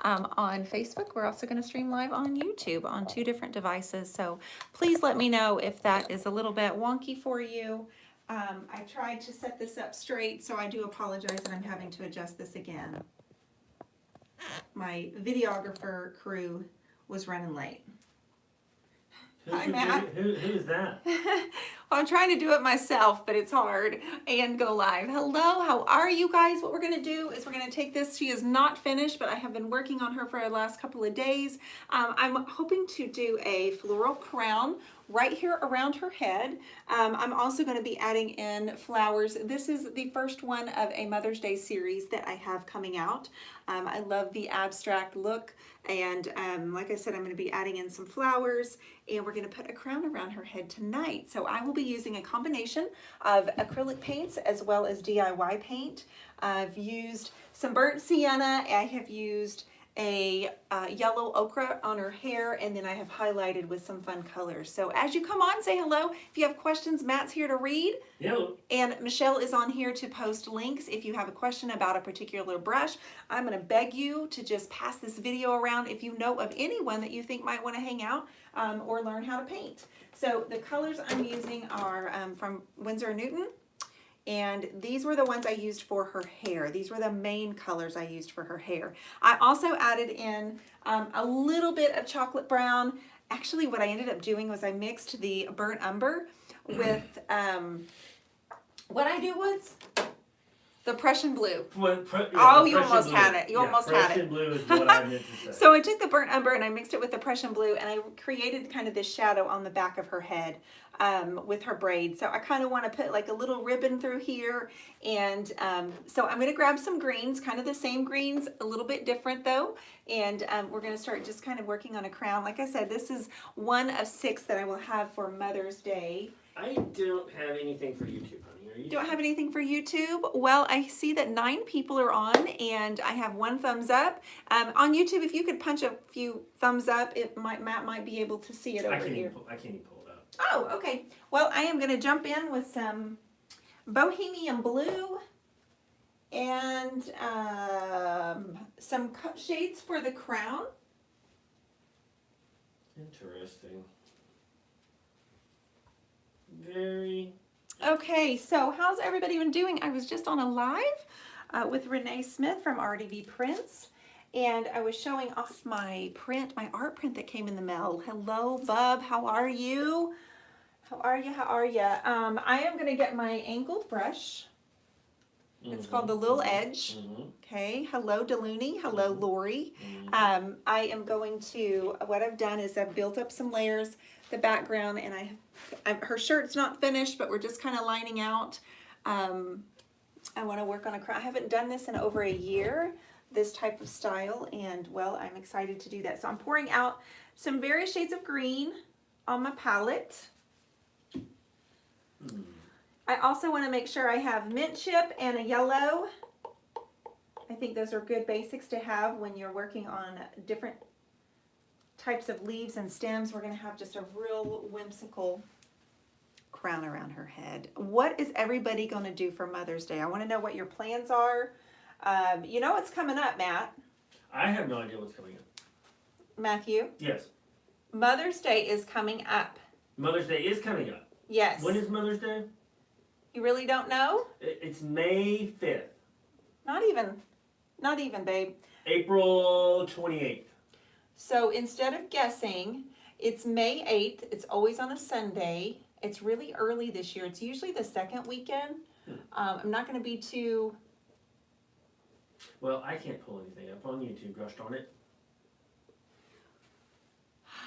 on Facebook. We're also going to stream live on YouTube on 2 different devices. So please let me know if that is a little bit wonky for you. I tried to set this up straight, so I do apologize that I'm having to adjust this again. My videographer crew was running late. Hi, Matt. Who is that? Well, I'm trying to do it myself, but it's hard, and go live. Hello, how are you guys? What we're going to do is we're going to take this. She is not finished, but I have been working on her for the last couple of days. I'm hoping to do a floral crown right here around her head. I'm also going to be adding in flowers. This is the first one of a Mother's Day series that I have coming out. I love the abstract look, and like I said, I'm going to be adding in some flowers, and we're going to put a crown around her head tonight. So I will be using a combination of acrylic paints as well as DIY paint. I've used some burnt sienna. I have used a yellow ochre on her hair, and then I have highlighted with some fun colors. So as you come on, say hello. If you have questions, Matt's here to read. Hello. And Michelle is on here to post links. If you have a question about a particular brush, I'm going to beg you to just pass this video around if you know of anyone that you think might want to hang out or learn how to paint. So the colors I'm using are from Winsor & Newton. And these were the ones I used for her hair. These were the main colors I used for her hair. I also added in a little bit of chocolate brown. Actually, what I ended up doing was I mixed the burnt umber with, what I do was the Prussian blue. You almost had it. You almost had it. Prussian blue is what I meant to say. So I took the burnt umber and I mixed it with the Prussian blue, and I created kind of this shadow on the back of her head with her braid. So I kind of want to put like a little ribbon through here. And so I'm going to grab some greens, kind of the same greens, a little bit different though. And we're going to start just kind of working on a crown. Like I said, this is one of 6 that I will have for Mother's Day. I don't have anything for YouTube, honey. You don't have anything for YouTube? Well, I see that 9 people are on, and I have 1 thumbs up. On YouTube, if you could punch a few thumbs up, Matt might be able to see it over here. I can't even pull it up. Oh, okay. Well, I am going to jump in with some Bohemian Blue and some shades for the crown. Interesting. Very. Okay, so how's everybody been doing? I was just on a live with Renee Smith from RDV Prints, and I was showing off my art print that came in the mail. Hello, Bub. How are you? How are you? How are you? I am going to get my angled brush. It's called the Little Edge. Okay. Hello, Delooney. Hello, Lori. I am going to, what I've done is I've built up some layers, the background, and her shirt's not finished, but we're just kind of lining out. I want to work on a crown. I haven't done this in over a year, this type of style, and well, I'm excited to do that. So I'm pouring out some various shades of green on my palette. I also want to make sure I have mint chip and a yellow. I think those are good basics to have when you're working on different types of leaves and stems. We're going to have just a real whimsical crown around her head. What is everybody going to do for Mother's Day? I want to know what your plans are. You know what's coming up, Matt? I have no idea what's coming up. Matthew? Yes. Mother's Day is coming up. Mother's Day is coming up. Yes. When is Mother's Day? You really don't know? It's May 5th. Not even, babe. April 28th. So instead of guessing, it's May 8th. It's always on a Sunday. It's really early this year. It's usually the second weekend. I'm not going to be too... Well, I can't pull anything up on YouTube, gosh darn it.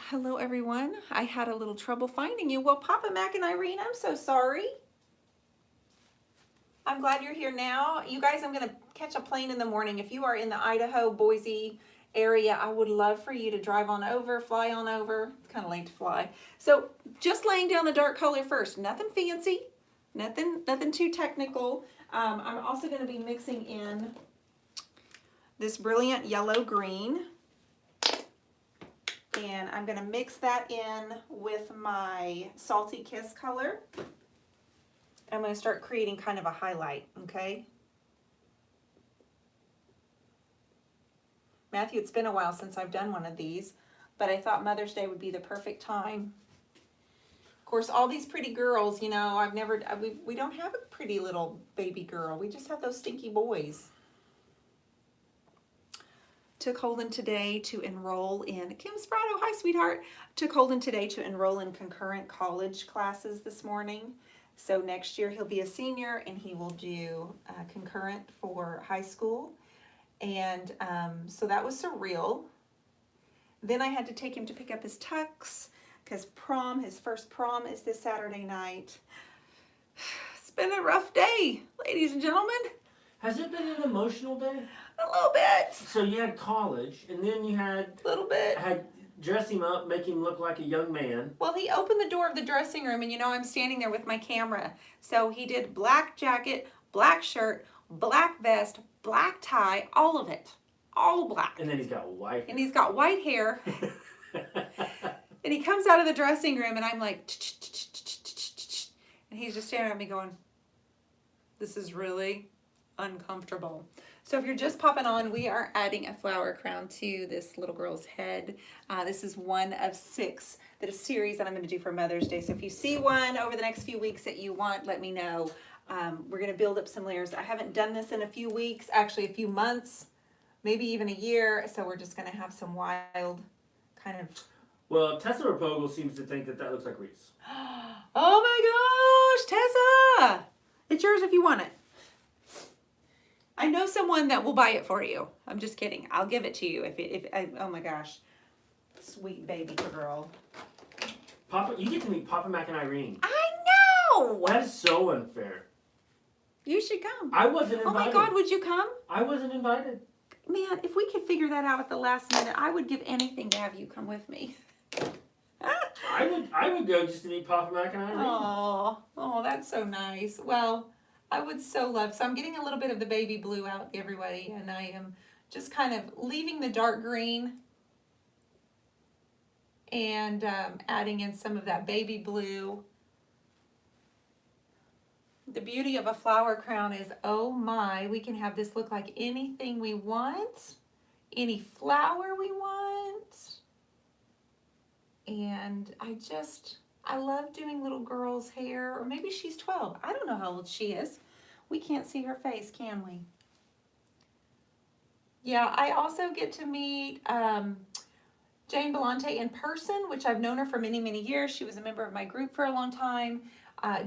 Hello, everyone. I had a little trouble finding you. Well, Papa Mac and Irene, I'm so sorry. I'm glad you're here now. You guys, I'm going to catch a plane in the morning. If you are in the Idaho, Boise area, I would love for you to drive on over, fly on over. It's kind of late to fly. So just laying down the dark color first. Nothing fancy, nothing too technical. I'm also going to be mixing in this brilliant yellow green. And I'm going to mix that in with my Salty Kiss color. I'm going to start creating kind of a highlight, okay? Matthew, it's been a while since I've done one of these, but I thought Mother's Day would be the perfect time. Of course, all these pretty girls, you know, we don't have a pretty little baby girl. We just have those stinky boys. Took Holden today to enroll in, Kim Sprato, hi sweetheart. Took Holden today to enroll in concurrent college classes this morning. So next year he'll be a senior and he will do concurrent for high school. And so that was surreal. Then I had to take him to pick up his tux because his first prom is this Saturday night. It's been a rough day, ladies and gentlemen. Has it been an emotional day? A little bit. So you had college, and then you had dress him up, make him look like a young man. Well, he opened the door of the dressing room, and you know I'm standing there with my camera. So he did black jacket, black shirt, black vest, black tie, all of it. All black. And then he's got white hair. And he's got white hair. And he comes out of the dressing room, and I'm like, and he's just staring at me going, this is really uncomfortable. So if you're just popping on, we are adding a flower crown to this little girl's head. This is one of 6 that a series that I'm going to do for Mother's Day. So if you see one over the next few weeks that you want, let me know. We're going to build up some layers. I haven't done this in a few weeks, actually a few months, maybe even a year. So we're just going to have some wild kind of... Well, Tessa Rapogel seems to think that looks like Reese. Oh my gosh, Tessa! It's yours if you want it. I know someone that will buy it for you. I'm just kidding. I'll give it to you oh my gosh. Sweet baby girl. Papa, you get to meet Papa Mac and Irene. I know! That is so unfair. You should come. I wasn't invited. Oh my God, would you come? I wasn't invited. Man, if we could figure that out at the last minute, I would give anything to have you come with me. I would go just to meet Papa Mac and Irene. Oh, that's so nice. Well, I would so love, so I'm getting a little bit of the baby blue out everybody, and I am just kind of leaving the dark green and adding in some of that baby blue. The beauty of a flower crown is, oh my, we can have this look like anything we want, any flower we want. And I love doing little girls' hair, or maybe she's 12. I don't know how old she is. We can't see her face, can we? Yeah, I also get to meet Jane Belante in person, which I've known her for many, many years. She was a member of my group for a long time.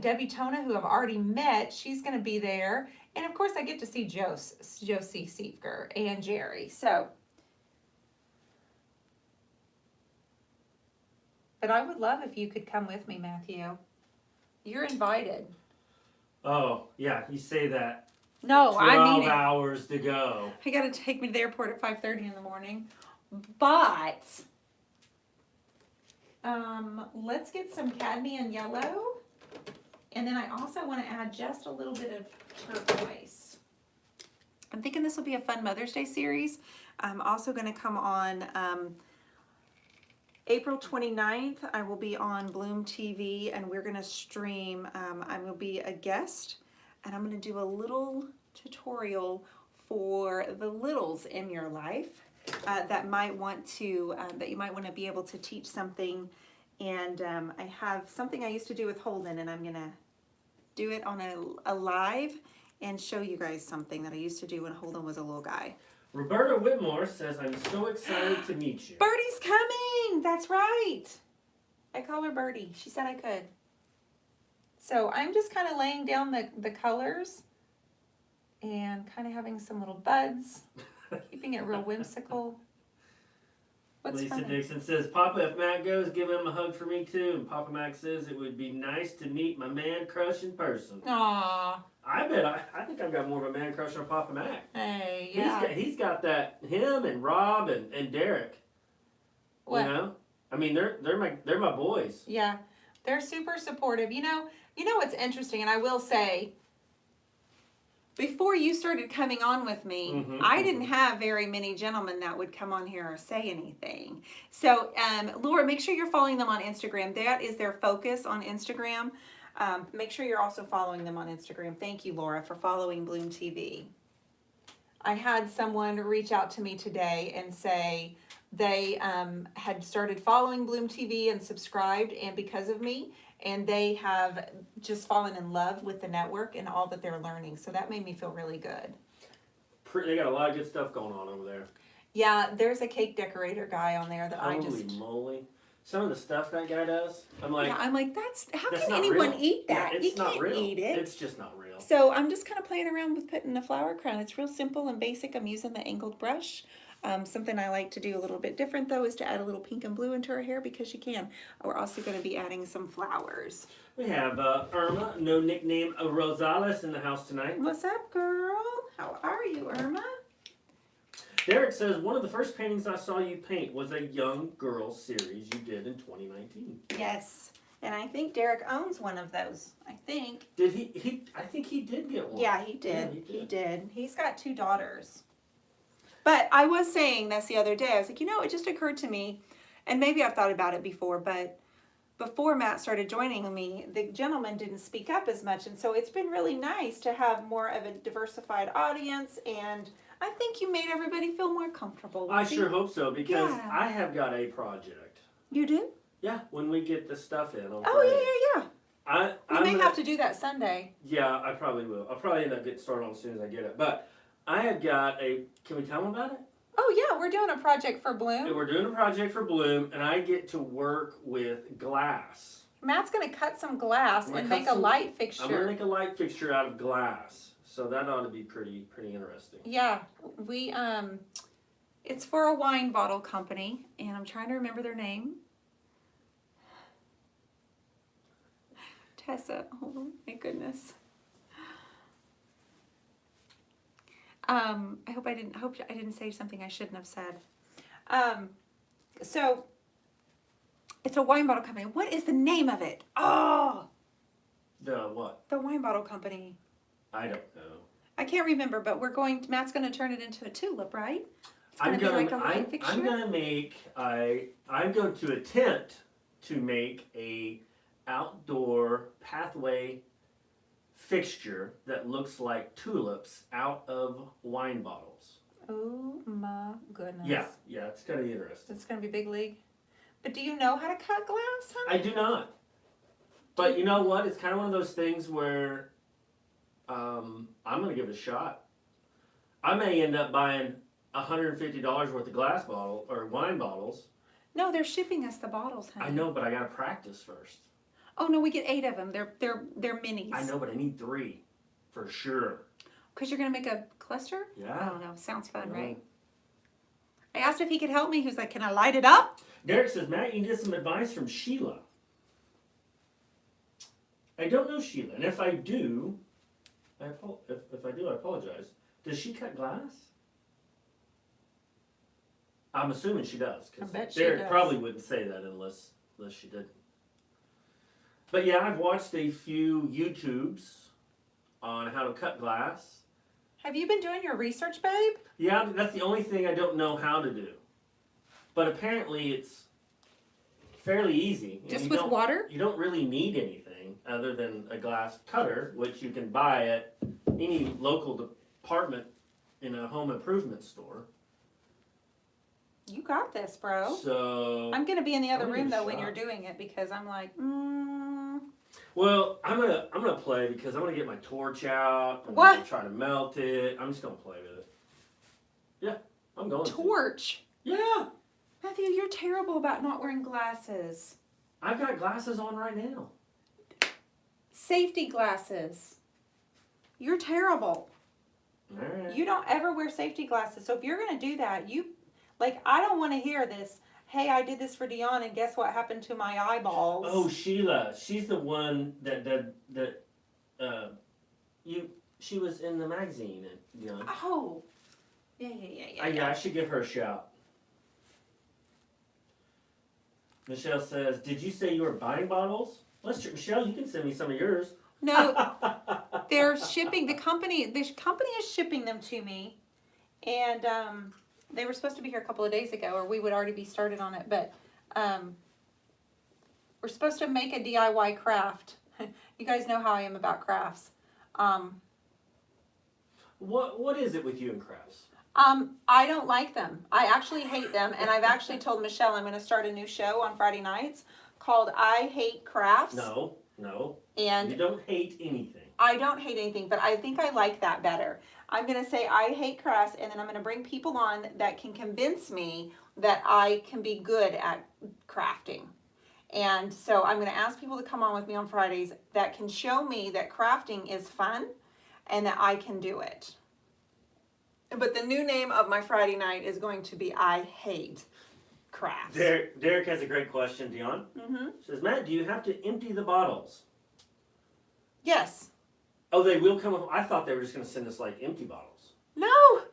Debbie Tona, who I've already met, she's going to be there. And of course, I get to see Josie Siefker and Jerry. So, but I would love if you could come with me, Matthew. You're invited. Oh, yeah, you say that. No, I mean 12 hours to go. You got to take me to the airport at 5:30 in the morning. But let's get some cadmium yellow. And then I also want to add just a little bit of turquoise. I'm thinking this will be a fun Mother's Day series. I'm also going to come on April 29th. I will be on Bloom TV, and we're going to stream. I will be a guest, and I'm going to do a little tutorial for the littles in your life that might want to, that you might want to be able to teach something. And I have something I used to do with Holden, and I'm going to do it on a live and show you guys something that I used to do when Holden was a little guy. Roberta Whitmore says, I'm so excited to meet you. Birdie's coming! That's right. I call her Birdie. She said I could. So I'm just kind of laying down the colors and kind of having some little buds, keeping it real whimsical. What's Lisa funny? Dixon says, Papa, if Mac goes, give him a hug for me too. And Papa Mac says, it would be nice to meet my man crush in person. Aww. I bet, I think I've got more of a man crush on Papa Mac. Hey, yeah. He's got that, him and Rob and Derek. What? You know? I mean, they're my boys. Yeah, they're super supportive. You know what's interesting, and I will say, before you started coming on with me, I didn't have very many gentlemen that would come on here or say anything. So, Laura, make sure you're following them on Instagram. That is their focus on Instagram. Make sure you're also following them on Instagram. Thank you, Laura, for following Bloom TV. I had someone reach out to me today and say they had started following Bloom TV and subscribed, and because of me, and they have just fallen in love with the network and all that they're learning. So that made me feel really good. They got a lot of good stuff going on over there. Yeah, there's a cake decorator guy on there that Holy moly. Some of the stuff that guy does, I'm like, that's how that's can not anyone real. eat that? Yeah, it's You not can't real. eat it. It's just not real. So I'm just kind of playing around with putting a flower crown. It's real simple and basic. I'm using the angled brush. Something I like to do a little bit different though is to add a little pink and blue into her hair because you can. We're also going to be adding some flowers. We have Irma, no nickname, Rosales in the house tonight. What's up, girl? How are you, Irma? Derek says, one of the first paintings I saw you paint was a young girl series you did in 2019. Yes. And I think Derek owns one of those. I think. Did he? I think he did get one. Yeah, he did. Yeah, He did. He's got 2 daughters. But I was saying this the other day. I was like, it just occurred to me, and maybe I've thought about it before, but before Matt started joining me, the gentleman didn't speak up as much. And so it's been really nice to have more of a diversified audience. And I think you made everybody feel more comfortable. I sure hope so, because Yeah. I have got a project. You do? Yeah, when we get the stuff in. Oh, yeah. I We may have to do that Sunday. Yeah, I probably will. I'll probably end up getting started on it as soon as I get it. But I have got can we tell them about it? Oh, yeah, we're doing a project for Bloom. We're doing a project for Bloom, and I get to work with glass. Matt's going to cut some glass and make a light fixture. I'm going to make a light fixture out of glass. So that ought to be pretty interesting. Yeah, we it's for a wine bottle company, and I'm trying to remember their name. Tessa, hold on, my goodness. I hope I didn't say something I shouldn't have said. So it's a wine bottle company. What is the name of it? Oh, The what? the wine bottle company. I don't know. I can't remember, but Matt's going to turn it into a tulip, right? It's I'm going to be like a light fixture. I'm going to attempt to make a outdoor pathway fixture that looks like tulips out of wine bottles. Oh my goodness. Yeah, it's going to be interesting. It's going to be big league. But do you know how to cut glass, honey? I do not. But you know what? It's kind of one of those things where I'm going to give it a shot. I may end up buying $150 worth of glass bottle or wine bottles. No, they're shipping us the bottles, honey. I know, but I got to practice first. Oh no, we get 8 of them. They're minis. I know, but I need 3 for sure. Because you're gonna make a cluster? Yeah. I don't know. Sounds fun, right? I asked if he could help me. He was like, "Can I light it up?" Derek says, Matt, you can get some advice from Sheila. I don't know Sheila, and if I do, I apologize. Does she cut glass? I'm assuming she does. I bet she Derek does. probably wouldn't say that unless she didn't. But yeah, I've watched a few YouTubes on how to cut glass. Have you been doing your research, babe? Yeah, that's the only thing I don't know how to do. But apparently it's fairly easy. Just with water? You don't really need anything other than a glass cutter, which you can buy at any local department in a home improvement store. You got this, bro. So I'm gonna be in the other I'll room give it a though when shot. you're doing it because I'm like, Well, I'm gonna play because I'm gonna get my torch out. I'm What? gonna try to melt it. I'm just gonna play with it. Yeah, I'm going to. torch. Yeah, Matthew, you're terrible about not wearing glasses. I've got glasses on right now. Safety glasses. You're terrible. All right. You don't ever wear safety glasses. So if you're gonna do that, I don't want to hear this. Hey, I did this for Dionne, and guess what happened to my eyeballs? Oh, Sheila, she's the one she was in the magazine, you know. Oh. Yeah. Yeah, I should give her a shout. Michelle says, "Did you say you were buying bottles?" Michelle, you can send me some of yours. No, they're shipping. The company is shipping them to me, and they were supposed to be here a couple of days ago, or we would already be started on it. But we're supposed to make a DIY craft. You guys know how I am about crafts. What is it with you and crafts? I don't like them. I actually hate them, and I've actually told Michelle I'm going to start a new show on Friday nights called I Hate Crafts. No. And You don't hate anything. I don't hate anything, but I think I like that better. I'm going to say I hate crafts, and then I'm going to bring people on that can convince me that I can be good at crafting. And so I'm going to ask people to come on with me on Fridays that can show me that crafting is fun and that I can do it. But the new name of my Friday night is going to be I Hate Crafts. Derek has a great question, Dionne. Mm-hmm. Says, Matt, do you have to empty the bottles? Yes. Oh, they will come with, I thought they were just going to send us like empty bottles. No. Oh,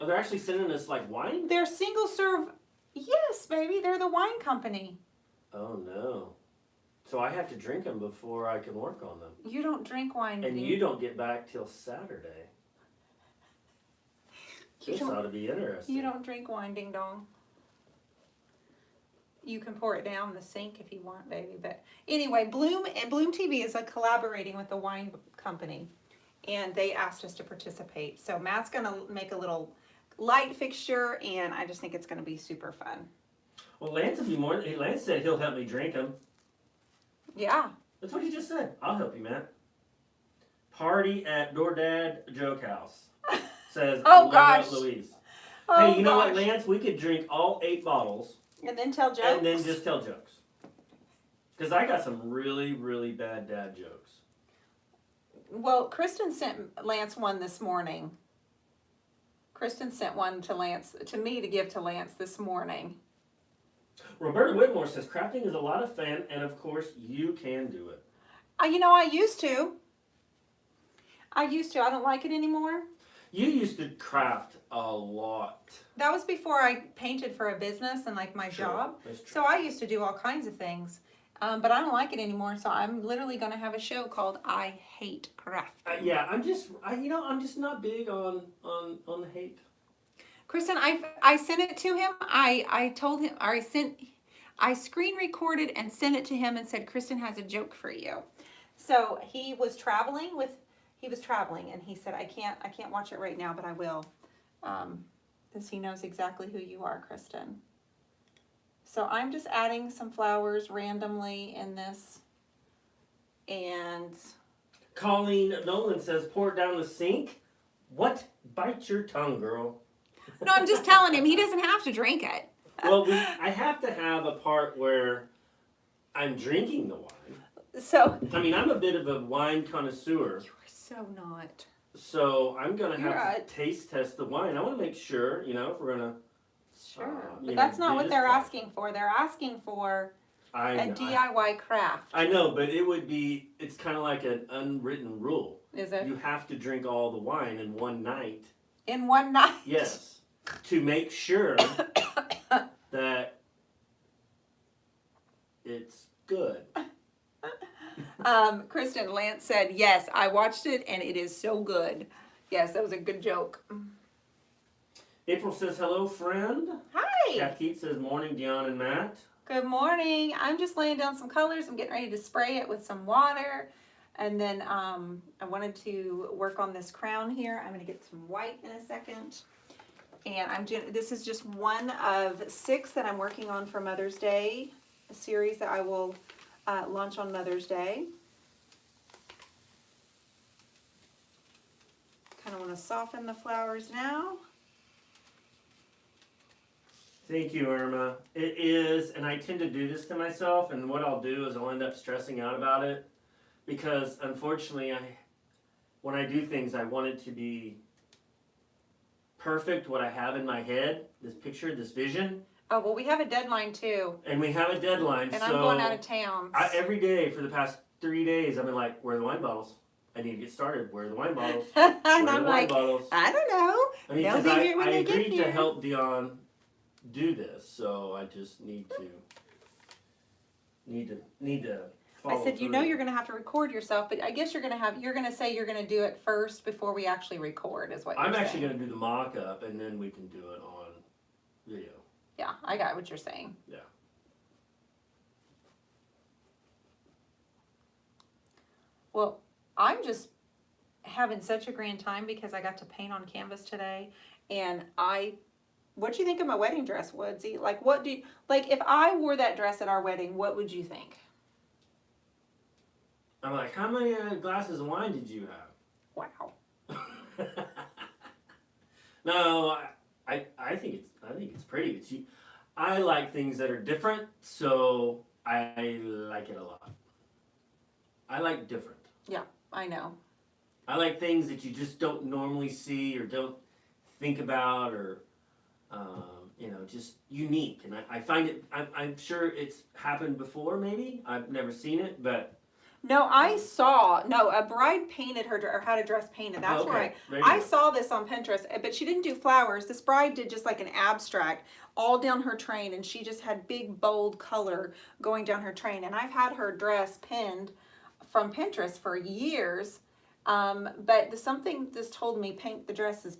they're actually sending us like wine? They're single serve. Yes, baby. They're the wine company. Oh, no. So I have to drink them before I can work on them. You don't drink wine. And you don't get back till Saturday. This ought to be interesting. You don't drink wine, ding dong. You can pour it down the sink if you want, baby. But anyway, Bloom TV is collaborating with the wine company, and they asked us to participate. So Matt's gonna make a little light fixture, and I just think it's gonna be super fun. Well, Lance will be more. Lance said he'll help me drink them. Yeah. That's what he just said. I'll help you, Matt. Party at Dad Joke House. Says gosh. Louise. Oh, hey, you know what, gosh. Lance? We could drink all 8 bottles. And then tell jokes? And then just tell jokes. Because I got some really, really bad dad jokes. Well, Kristen sent Lance one this morning. Kristen sent one to me to give to Lance this morning. Roberta Whitmore says, crafting is a lot of fun, and of course, you can do it. You know, I used to. I don't like it anymore. You used to craft a lot. That was before I painted for a business and like my job. So I used to do all kinds of things. But I don't like it anymore. So I'm literally going to have a show called I Hate Crafting. Yeah, I'm just not big on the hate. Kristen, I sent it to him. I told him, or I screen recorded and sent it to him and said, Kristen has a joke for you. So he was traveling and he said, I can't watch it right now, but I will. Because he knows exactly who you are, Kristen. So I'm just adding some flowers randomly in this. And Colleen Nolan says, pour it down the sink. What? Bite your tongue, girl. no, I'm just telling him he doesn't have to drink it. Well, I have to have a part where I'm drinking the wine. So I mean, I'm a bit of a wine connoisseur. You are so not. So I'm going to have Right. to taste test the wine. I want to make sure, if we're going to... Sure. But that's not what they're asking for. They're asking for a DIY craft. I know, but it's kind of like an unwritten rule. Is it? You have to drink all the wine in one night. In one night? Yes. To make sure that it's good. Kristen, Lance said, yes, I watched it and it is so good. Yes, that was a good joke. April says, hello, friend. Hi. Kat Keats says, morning, Dionne and Matt. Good morning. I'm just laying down some colors. I'm getting ready to spray it with some water. And then I wanted to work on this crown here. I'm going to get some white in a second. And this is just one of 6 that I'm working on for Mother's Day, a series that I will launch on Mother's Day. Kind of want to soften the flowers now. Thank you, Irma. It is, and I tend to do this to myself, and what I'll do is I'll end up stressing out about it, because unfortunately, when I do things, I want it to be perfect, what I have in my head, this picture, this vision. Oh, well, we have a deadline too. And we have a deadline, and I'm going out of town. Every day for the past 3 days, I've been like, where are the wine bottles? I need to get started. Where are the wine bottles? And I'm like, bottles? I don't know. I mean, They'll because be here when I they get agreed here. to help Dionne do this, so I just need to follow I said, you know, through. you're going to have to record yourself, but I guess you're going to say you're going to do it first before we actually record, is what you're saying. I'm actually going to do the mock-up, and then we can do it on video. Yeah, I got what you're saying. Yeah. Well, I'm just having such a grand time because I got to paint on canvas today, and what do you think of my wedding dress, Woodsy? Like, if I wore that dress at our wedding, what would you think? I'm like, how many glasses of wine did you have? Wow. No, I think it's pretty. I like things that are different, so I like it a lot. I like different. Yeah, I know. I like things that you just don't normally see or don't think about, or just unique. And I find it. I'm sure it's happened before. Maybe I've never seen it, but. No, a bride painted or had a dress painted. That's okay. where I saw this on Pinterest, but she didn't do flowers. This bride did just like an abstract all down her train, and she just had big, bold color going down her train. And I've had her dress pinned from Pinterest for years, but something just told me paint the dresses.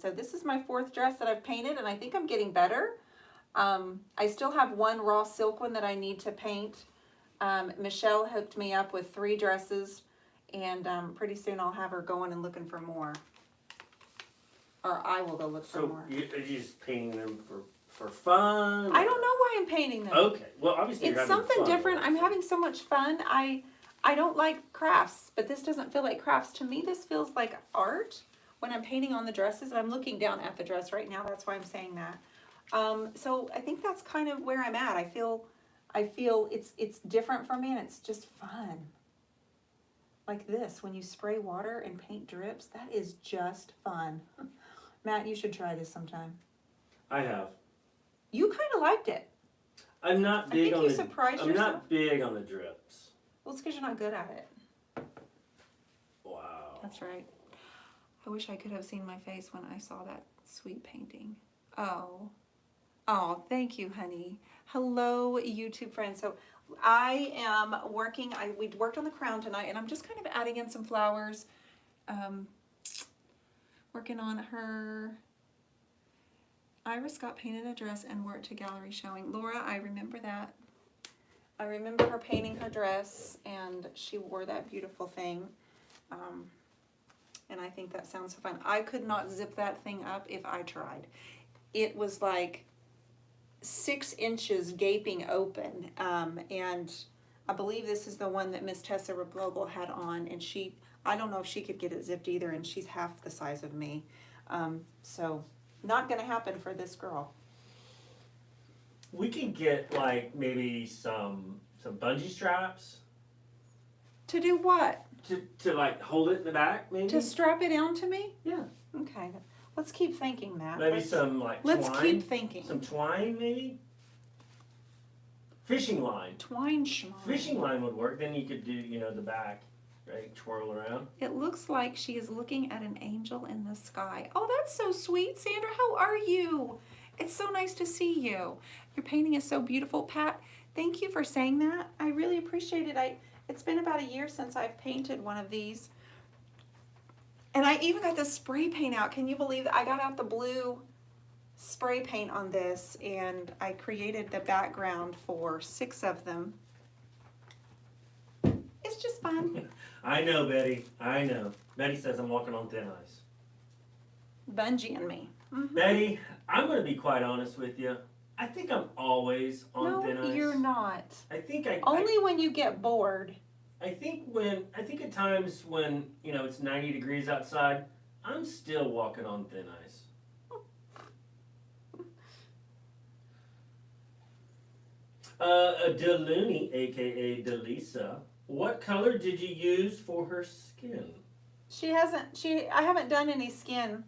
So this is my 4th dress that I've painted, and I think I'm getting better. I still have one raw silk one that I need to paint. Michelle hooked me up with 3 dresses, and pretty soon I'll have her going and looking for more. Or I will go look for more. So you're just painting them for fun? I don't know why I'm painting them. Okay, well obviously it's something different. I'm having so much fun. I don't like crafts, but this doesn't feel like crafts. To me, this feels like art when I'm painting on the dresses. And I'm looking down at the dress right now. That's why I'm saying that. So I think that's kind of where I'm at. I feel it's different for me, and it's just fun. Like this, when you spray water and paint drips, that is just fun. Matt, you should try this sometime. I have. You kind of liked it. I'm not big on surprised I'm yourself. not big on the drips. Well, it's because you're not good at it. Wow. That's right. I wish I could have seen my face when I saw that sweet painting. Oh, thank you, honey. Hello, YouTube friends. So I am working, we worked on the crown tonight, and I'm just kind of adding in some flowers. Working on her. Iris got painted a dress and wore it to gallery showing. Laura, I remember that. I remember her painting her dress, and she wore that beautiful thing. And I think that sounds so fun. I could not zip that thing up if I tried. It was like 6 inches gaping open, and I believe this is the one that Miss Tessa Reblogel had on, and I don't know if she could get it zipped either, and she's half the size of me, so not gonna happen for this girl. We could get like maybe some bungee straps. To do what? To like hold it in the back, maybe? To strap it onto me? Yeah. Okay, let's keep thinking, Matt. Maybe some like Let's twine. keep thinking. Some twine, maybe? Fishing line. Twine schmine. Fishing line would work. Then you could do, the back, right? Twirl around. It looks like she is looking at an angel in the sky. Oh, that's so sweet. Sandra, how are you? It's so nice to see you. Your painting is so beautiful. Pat, thank you for saying that. I really appreciate it. It's been about a year since I've painted one of these. And I even got the spray paint out. Can you believe that? I got out the blue spray paint on this, and I created the background for 6 of them. It's just fun. I know, Betty. I know. Betty says I'm walking on thin ice. Bungeeing me. Mm-hmm. Betty, I'm going to be quite honest with you. I think I'm always on thin ice. No, you're not. I think Only when you get bored. I think at times when, it's 90 degrees outside, I'm still walking on thin ice. Delooney, aka Delisa, what color did you use for her skin? I haven't done any skin.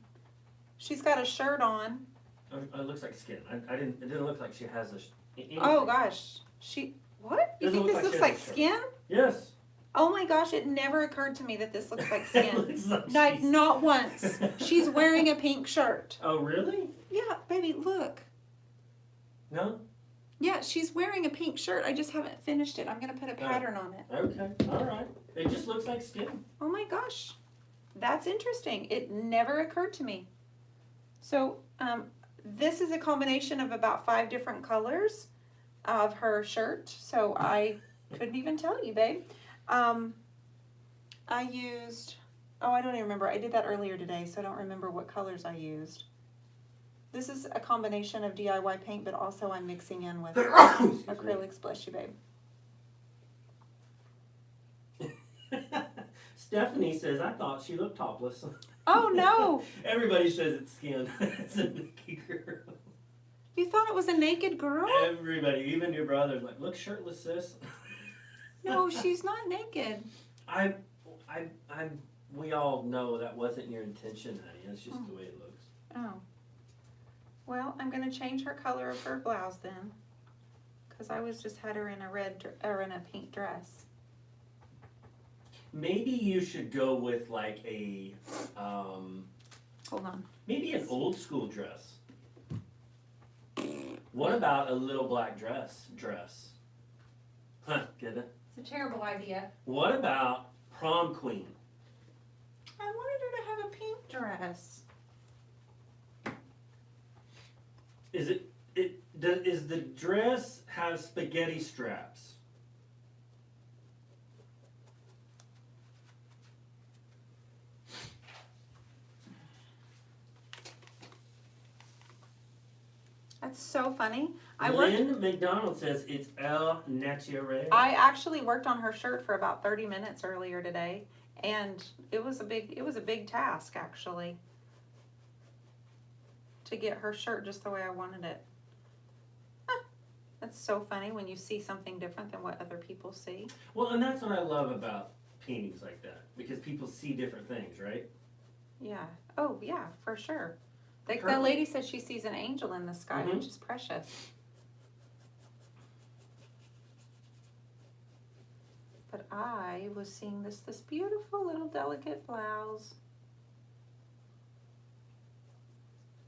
She's got a shirt on. Oh, it looks like skin. It didn't look like she has anything. Oh gosh. What? You think this looks like skin? Yes. Oh my gosh, it never occurred to me that this looks like skin. Looks like not once. She's wearing a pink shirt. Oh, really? Yeah, baby, look. No? Yeah, she's wearing a pink shirt. I just haven't finished it. I'm going to put a pattern on it. Okay, all right. It just looks like skin. Oh my gosh. That's interesting. It never occurred to me. So, this is a combination of about 5 different colors of her shirt. So, I couldn't even tell you, babe. I used Oh, I don't even remember. I did that earlier today, so I don't remember what colors I used. This is a combination of DIY paint, but also I'm mixing in with acrylics. Bless you, babe. Stephanie says, I thought she looked topless. Oh, no. Everybody says it's skin. It's a naked girl. You thought it was a naked girl? Everybody, even your brother's like, look shirtless, sis. No, she's not naked. We all know that wasn't your intention, honey. That's just the way it looks. Oh. Well, I'm going to change her color of her blouse then. Because I just had her in a in a pink dress. Maybe you should go with like a, Hold on. maybe an old school dress. What about a little black dress? Huh, get it? It's a terrible idea. What about prom queen? I wanted her to have a pink dress. Does the dress have spaghetti straps? That's so funny. Lynn McDonald says it's El Naturel. I actually worked on her shirt for about 30 minutes earlier today, and it was a big task actually to get her shirt just the way I wanted it. Huh. That's so funny when you see something different than what other people see. Well, and that's what I love about paintings like that, because people see different things, right? Yeah. Oh, yeah, for sure. The Perfect. lady says she sees an angel in the sky, Mhm. which is precious. But I was seeing this beautiful little delicate blouse.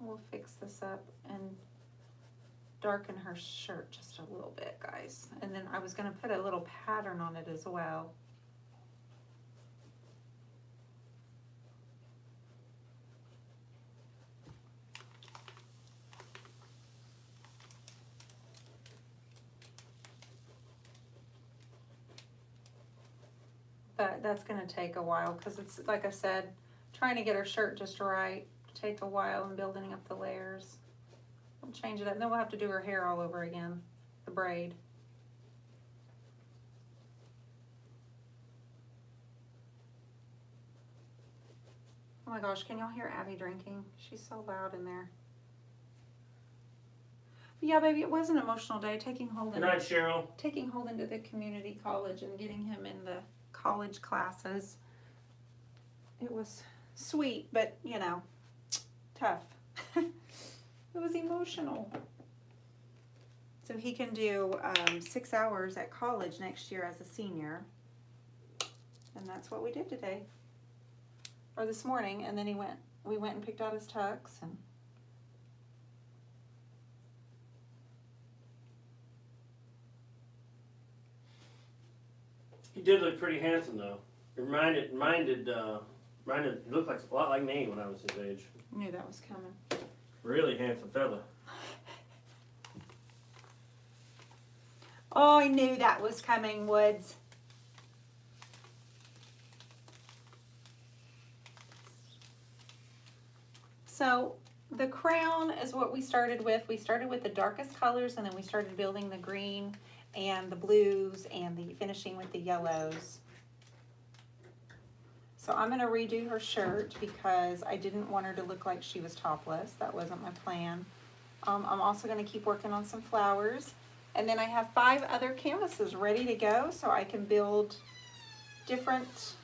We'll fix this up and darken her shirt just a little bit, guys. And then I was going to put a little pattern on it as well. But that's going to take a while because it's, like I said, trying to get her shirt just right. Take a while and building up the layers. We'll change it up. And then we'll have to do her hair all over again, the braid. Oh my gosh, can y'all hear Abby drinking? She's so loud in there. But yeah, baby, it was an emotional day taking Holden. Good night, Cheryl. Taking Holden to the community college and getting him in the college classes. It was sweet, but you know, tough. It was emotional. So he can do 6 hours at college next year as a senior. And that's what we did today. Or this morning, and then we went and picked out his tux and He did look pretty handsome though. It looked like a lot like me when I was his age. knew that was coming. Really handsome fella. Oh, I knew that was coming, Woods. So the crown is what we started with. We started with the darkest colors and then we started building the green and the blues and the finishing with the yellows. So I'm going to redo her shirt because I didn't want her to look like she was topless. That wasn't my plan. I'm also going to keep working on some flowers. And then I have 5 other canvases ready to go so I can build different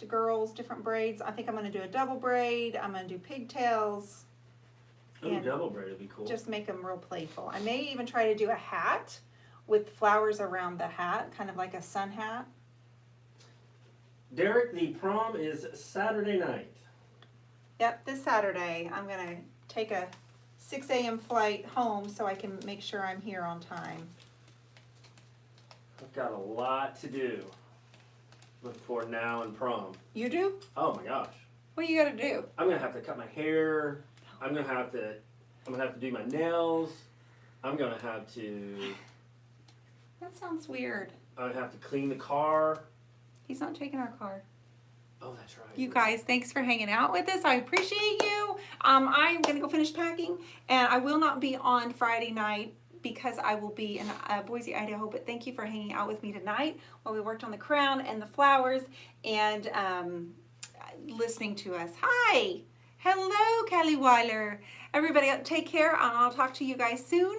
girls, different braids. I think I'm going to do a double braid. I'm going to do pigtails. Ooh, double braid would be cool. Just make them real playful. I may even try to do a hat with flowers around the hat, kind of like a sun hat. Derek, the prom is Saturday night. Yep, this Saturday. I'm going to take a 6 a.m. flight home so I can make sure I'm here on time. I've got a lot to do before now and prom. You do? Oh my gosh. What you got to do? I'm gonna have to cut my hair. I'm gonna have to do my nails. I'm gonna have to. That sounds weird. I have to clean the car. He's not taking our car. Oh, that's right. You guys, thanks for hanging out with us. I appreciate you. I'm going to go finish packing, and I will not be on Friday night because I will be in Boise, Idaho. But thank you for hanging out with me tonight while we worked on the crown and the flowers and listening to us. Hi. Hello, Kelly Weiler. Everybody, take care, and I'll talk to you guys soon.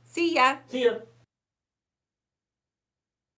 See ya. See ya.